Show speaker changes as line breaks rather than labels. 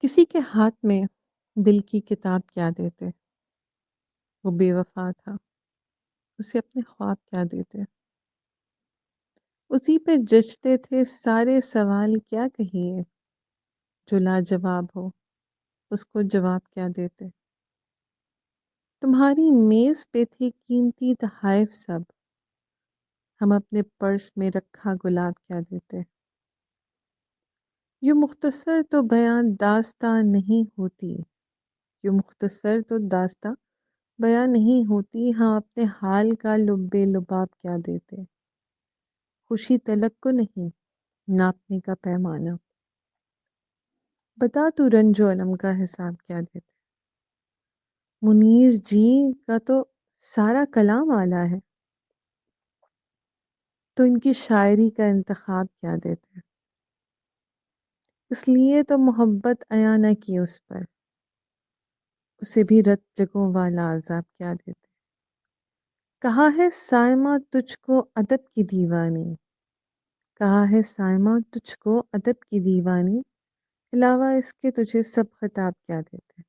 کسی کے ہاتھ میں دل کی کتاب کیا دیتے؟ وہ بے وفا تھا، اسے اپنے خواب کیا دیتے؟ اسی پہ جچتے تھے سارے سوال کیا کہیے؟ جو لاجواب ہو اس کو جواب کیا دیتے؟ تمہاری میز پہ تھی قیمتی تحائف سب، ہم اپنے پرس میں رکھا گلاب کیا دیتے؟ یوں مختصر تو بیان داستاں نہیں ہوتی، یوں مختصر تو داستاں بیاں نہیں ہوتی، ہاں اپنے حال کا لب لباب کیا دیتے؟ خوشی طلب کو نہیں، ناپنے کا پیمانہ، بتا تو رنج و علم کا حساب کیا دیتے؟ منیر جی کا تو سارا کلام آلہ ہے، تو ان کی شاعری کا انتخاب کیا دیتے؟ اس لیے تو محبت عیاں نہ کی اس پر، اسے بھی رت جگوں والا عذاب کیا دیتے؟ کہا ہے سائمہ تجھ کو ادب کی دیوانی، کہا ہے سائمہ تجھ کو ادب کی دیوانی، علاوہ اس کے تجھے سب خطاب کیا دیتے؟